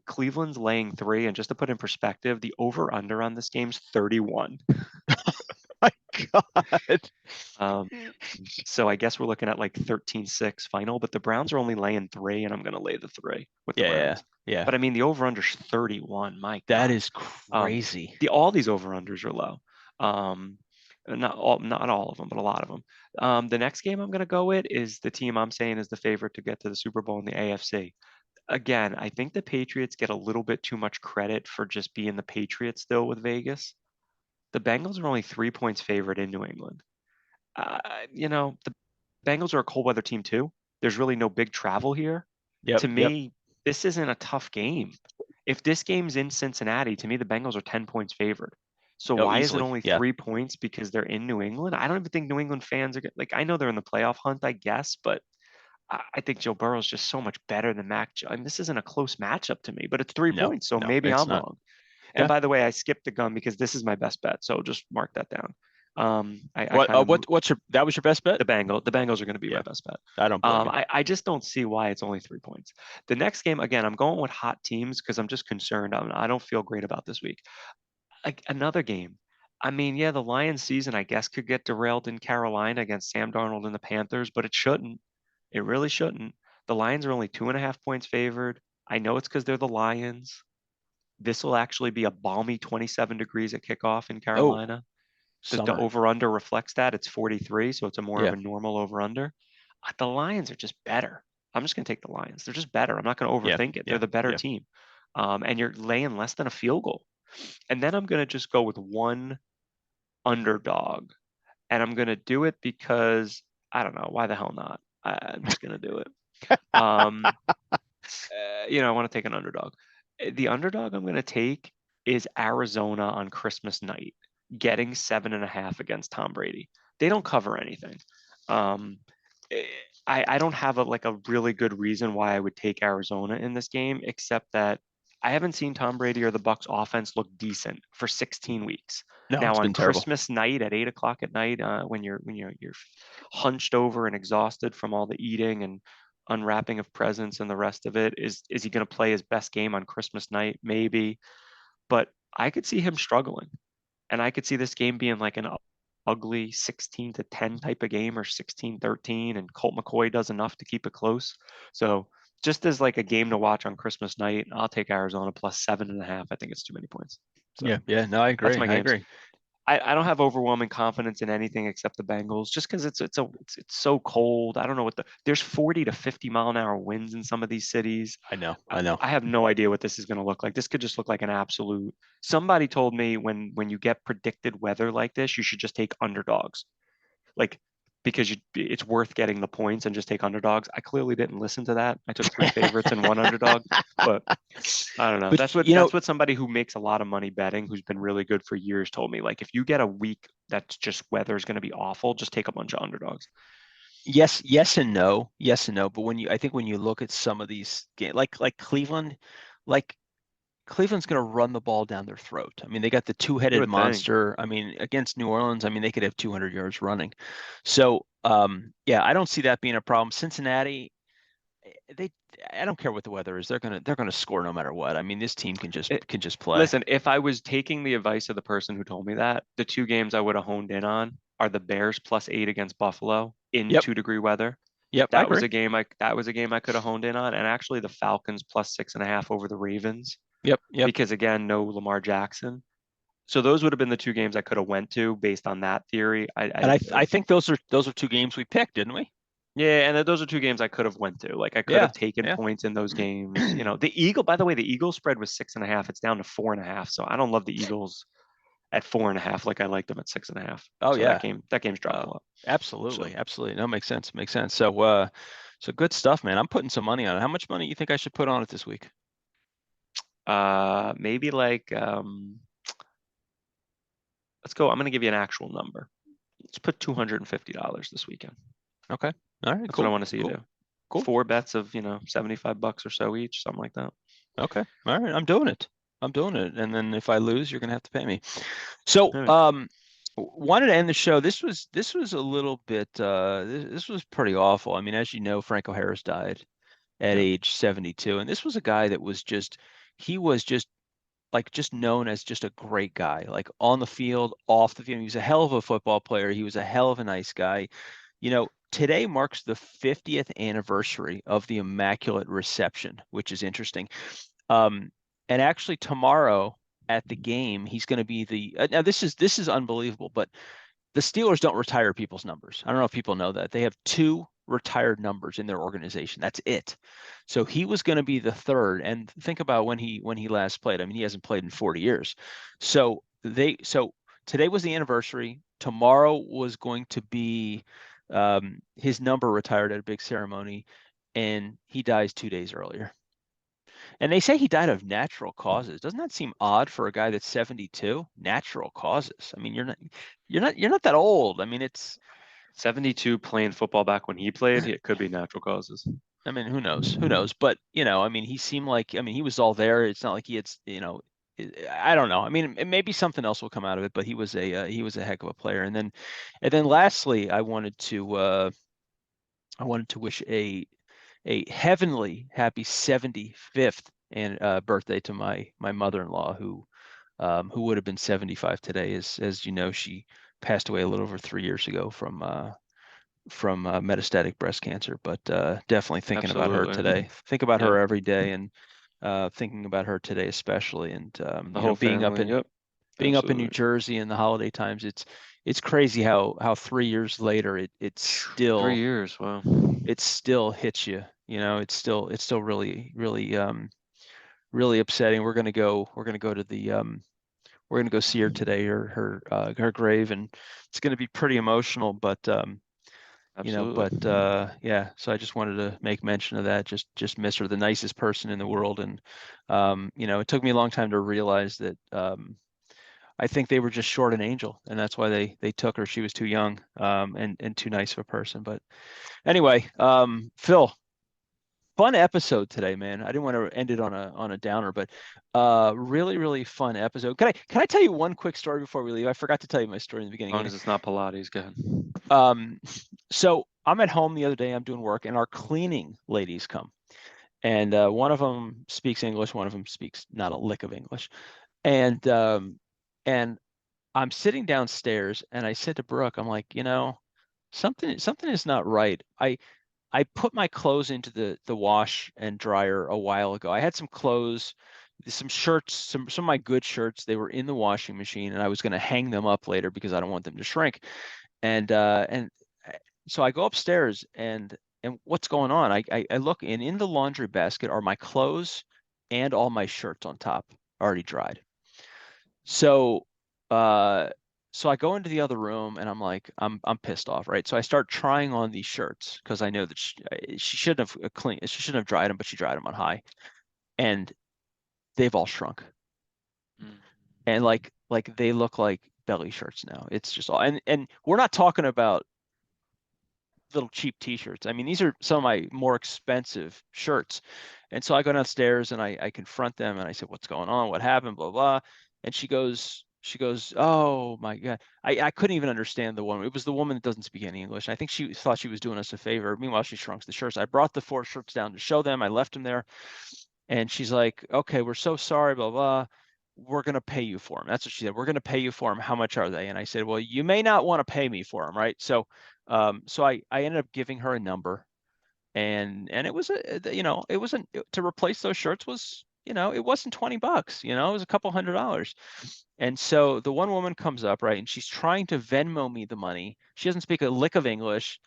Cleveland's laying 3, and just to put in perspective, the over under on this game's 31. My God. Um, so I guess we're looking at like 13-6 final, but the Browns are only laying 3, and I'm going to lay the 3 with the Yeah. Yeah. Browns. Yeah. But I mean, the over under's 31. My That God. is Um, crazy. all these over unders are low. Um, not all of them, but a lot of them. The next game I'm going to go with is the team I'm saying is the favorite to get to the Super Bowl in the AFC. Again, I think the Patriots get a little bit too much credit for just being the Patriots still with Vegas. The Bengals are only 3 points favored in New England. Uh, the Bengals are a cold weather team too. There's really no big travel here. Yep. To Yep. me, this isn't a tough game. If this game's in Cincinnati, to me, the Bengals are 10 points favored. So Oh, why is it easily. only Yeah. 3 points? Because they're in New England? I don't even think New England fans are like, I know they're in the playoff hunt, I guess, but I think Joe Burrow is just so much better than Mac. And this isn't a close matchup to me, but it's three No. points, so No, maybe it's I'm not. wrong. And Okay. by the way, I skipped the gun because this is my best bet, so just mark that down. I What? kind of What's your? That was your best bet? the Bengals are going to be my Yeah. best bet. I don't blame you. I just don't see why it's only 3 points. The next game, again, I'm going with hot teams because I'm just concerned. I don't feel great about this week. Another game. I mean, yeah, the Lions season, I guess, could get derailed in Carolina against Sam Darnold and the Panthers, but it shouldn't. It really shouldn't. The Lions are only 2.5 points favored. I know it's because they're the Lions. This will actually be a balmy 27 degrees at kickoff in Oh, Carolina. The summer. over under reflects that. It's 43, so it's a more of Yeah. a normal over under. The Lions are just better. I'm just going to take the Lions. They're just better. I'm not going to Yeah. overthink it. They're Yeah. the better Yeah. team. And you're laying less than a field goal. And then I'm going to just go with one underdog. And I'm going to do it because I don't know. Why the hell not? I'm just going to do it. Um, I want to take an underdog. The underdog I'm going to take is Arizona on Christmas night. getting 7.5 against Tom Brady. They don't cover anything. Um, eh, I don't have a really good reason why I would take Arizona in this game, except that I haven't seen Tom Brady or the Bucks offense look decent for 16 weeks. No, Now it's on been terrible. Christmas night at 8 o'clock at night, when you're hunched over and exhausted from all the eating and unwrapping of presents and the rest of it, is he going to play his best game on Christmas night? Maybe, but I could see him struggling. And I could see this game being like an ugly 16-10 type of game or 16-13, and Colt McCoy does enough to keep it close. So just as like a game to watch on Christmas night, I'll take Arizona plus 7.5. I think it's too many points. So Yeah, no, I that's agree. my I games. agree. I don't have overwhelming confidence in anything except the Bengals, just because it's so cold. I don't know there's 40 to 50 mile an hour winds in some of these cities. I know. I, I know. I have no idea what this is going to look like. This could just look like an absolute. Somebody told me when you get predicted weather like this, you should just take underdogs, like because it's worth getting the points and just take underdogs. I clearly didn't listen to that. I took 3 favorites and one underdog, but I don't know. But That's what somebody who makes a lot of money betting, who's been really good for years, told me. Like if you get a week that's just weather is going to be awful, just take a bunch of underdogs. yes and no. Yes and no. But I think when you look at some of these games, like Cleveland, like Cleveland's going to run the ball down their throat. I mean, they got the You two-headed would think. monster. I mean, against New Orleans, I mean, they could have 200 yards running. So, yeah, I don't see that being a problem. Cincinnati, they, I don't care what the weather is. They're gonna score no matter what. I mean, this team It, can just play. Listen, if I was taking the advice of the person who told me that, the two games I would have honed in on are the Bears +8 against Buffalo in Yep, 2-degree weather. yep, I agree. That was a game I could have honed in on, and actually the Falcons +6.5 over the Ravens, Yep, yep. because again, no Lamar Jackson. So those would have been the two games I could have went to based on that theory. And I think those are two games we picked, didn't we? Yeah, and those are two games I could have went to. Like I could Yeah, have taken yeah. points in those games. By the way, the Eagles spread was 6.5. It's down to 4.5. So I don't love the Eagles at 4.5 like I liked them at 6.5. Oh So yeah. that game's dropped a lot. Absolutely, So absolutely. No, makes sense. Makes sense. So, so good stuff, man. I'm putting some money on it. How much money you think I should put on it this week? maybe like let's go. I'm gonna give you an actual number. Let's put $250 this weekend. Okay. All right. That's what I Cool. want to see you Cool. do. Cool. 4 bets of $75 or so each, something like that. Okay. All right. I'm doing it. I'm doing it. And then if I lose, you're gonna have to pay me. So, All right. wanted to end the show. This was a little bit. This was pretty awful. I mean, as you know, Franco Harris died at Yeah. age 72, and this was a guy that was just. He was just known as just a great guy, like on the field, off the field. He was a hell of a football player. He was a hell of a nice guy. Today marks the 50th anniversary of the Immaculate Reception, which is interesting. Um, and actually tomorrow at the game, he's going to be now this is unbelievable, but the Steelers don't retire people's numbers. I don't know if people know that. They have two retired numbers in their organization. That's it. So he was going to be the third. And think about when he last played. I mean, he hasn't played in 40 years. So today was the anniversary. Tomorrow was going to be his number retired at a big ceremony, and he dies 2 days earlier. And they say he died of natural causes. Doesn't that seem odd for a guy that's 72? Natural causes. I mean, you're not that old. I mean, 72 playing football back when he played, it could be natural causes. I mean, who knows? Who knows? But, I mean, he seemed like, I mean, he was all there. It's not like he had, I don't know. I mean, maybe something else will come out of it, but he was a heck of a player. And then lastly, I wanted to wish a heavenly happy 75th and birthday to my mother-in-law who would have been 75 today. As you know, she passed away a little over 3 years ago from metastatic breast cancer. But definitely thinking about her Absolutely. today. Think about Yep. her every day, and thinking about her today especially. And The whole being up family. in Yep. being up in New Absolutely. Jersey in the holiday times, it's crazy how 3 years later it Three still years. Wow. it still hits you. It's still really really really upsetting. We're gonna go to the we're gonna go see her today, her grave, and it's gonna be pretty emotional. But Absolutely. yeah. So I just wanted to make mention of that. Just miss her, the nicest person in the world, and it took me a long time to realize that I think they were just short an angel, and that's why they took her. She was too young, and too nice of a person. But anyway, Phil, fun episode today, man. I didn't want to end it on a downer, but really fun episode. Can I tell you one quick story before we leave? I forgot to tell you my story in the As beginning. long as it's not Pilates, go ahead. So I'm at home the other day. I'm doing work, and our cleaning ladies come, and one of them speaks English. One of them speaks not a lick of English, and and I'm sitting downstairs, and I said to Brooke, I'm like, something is not right. I put my clothes into the wash and dryer a while ago. I had some clothes, some shirts, some of my good shirts. They were in the washing machine, and I was going to hang them up later because I don't want them to shrink. And so I go upstairs, and what's going on? I look, and in the laundry basket are my clothes and all my shirts on top, already dried. So uh so I go into the other room, and I'm like, I'm pissed off, right? So I start trying on these shirts because I know that she shouldn't have she shouldn't have dried them, but she dried them on high, and they've all shrunk. Mm. And like they look like belly shirts now. It's just all, and we're not talking about little cheap t-shirts. I mean, these are some of my more expensive shirts. And so I go downstairs, and I confront them, and I said, what's going on? What happened? Blah, blah. And she goes, oh my God. I couldn't even understand the woman. It was the woman that doesn't speak any English. I think she thought she was doing us a favor. Meanwhile, she shrunk the shirts. I brought the 4 shirts down to show them. I left them there. And she's like, okay, we're so sorry, blah, blah. We're going to pay you for them. That's what she said. We're going to pay you for them. How much are they? And I said, well, you may not want to pay me for them, right? So I ended up giving her a number, and it was it wasn't, to replace those shirts was, it wasn't $20, it was a couple $100. And so the one woman comes up, right, and she's trying to Venmo me the money. She doesn't speak a lick of English.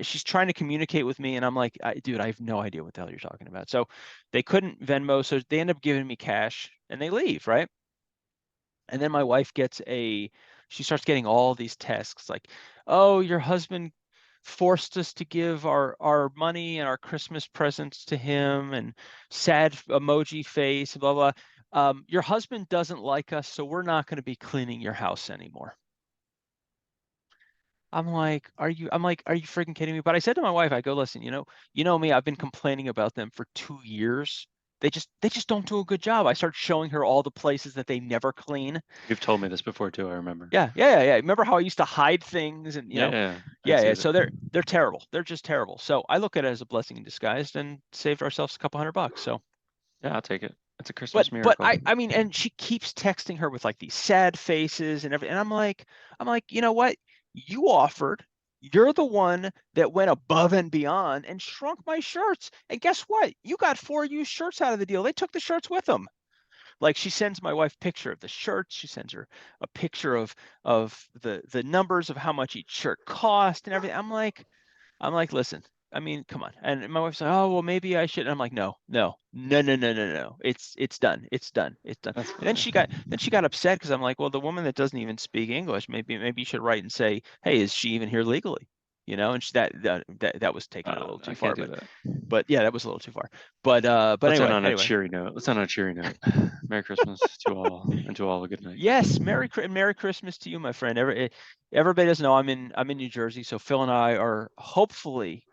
She's trying to communicate with me, and I'm like, dude, I have no idea what the hell you're talking about. So they couldn't Venmo, so they end up giving me cash, and they leave, right? And then my wife she starts getting all these texts like, oh, your husband forced us to give our money and our Christmas presents to him, and sad emoji face, blah, blah. Your husband doesn't like us, so we're not going to be cleaning your house anymore. I'm like, are you freaking kidding me? But I said to my wife, I go, listen, you know me, I've been complaining about them for 2 years. They just don't do a good job. I start showing her all the places that they never clean. You've told me this before too, I remember. Yeah. Remember how I used to hide things, and Yeah, I yeah. see So that. they're terrible. They're just terrible. So I look at it as a blessing in disguise, and saved ourselves a couple $100. So, Yeah, I'll take it. It's a but Christmas but miracle. I mean, and she keeps texting her with like these sad faces and everything. And I'm like, you know what? You offered. You're the one that went above and beyond and shrunk my shirts. And guess what? You got 4 used shirts out of the deal. They took the shirts with them. Like, she sends my wife picture of the shirts. She sends her a picture of the numbers of how much each shirt cost and everything. I'm like, listen, I mean, come on. And my wife's like, oh, well, maybe I should. And I'm like, no. It's done. It's done. It's done. That's And then funny. she got upset because I'm like, well, the woman that doesn't even speak English, maybe you should write and say, hey, is she even here legally? And that was taking it a little too I far, can't do that. but yeah, that was a little too far. But Let's end anyway, on a cheery note. Let's end on a cheery note. Merry Christmas to all, and to all a good night. yes, Merry Christmas to you, my friend. Everybody doesn't know I'm in New Jersey, so Phil and I are hopefully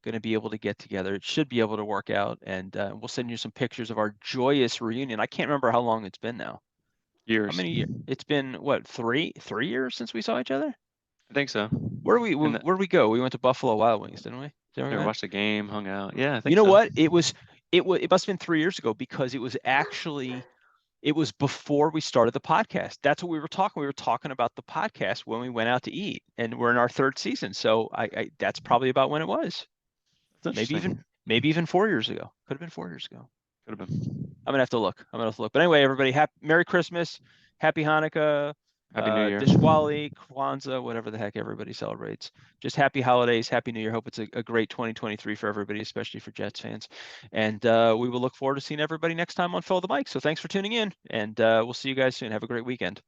going to be able to get together. It should be able to work out, and we'll send you some pictures of our joyous reunion. I can't remember how long it's been now. How Years. many years? It's been what, three years since we saw each other? I think so. Where did we go? We went to Buffalo Wild Wings, didn't we? Didn't we, We man? watched the game, hung out. Yeah, I You think know so. what? It must have been 3 years ago, because it was before we started the podcast. That's what we were talking. We were talking about the podcast when we went out to eat, and we're in our 3rd season. So that's probably about when it was. That's Maybe even interesting. maybe even 4 years ago. Could have been 4 years ago. Could have been. I'm gonna have to look. But anyway, everybody, Merry Christmas, Happy Hanukkah, Happy New Year. Dishwali, Kwanzaa, whatever the heck everybody celebrates. Just happy holidays, Happy New Year. Hope it's a great 2023 for everybody, especially for Jets fans. And we will look forward to seeing everybody next time on Fill the Mic. So thanks for tuning in, and we'll see you guys soon. Have a great weekend.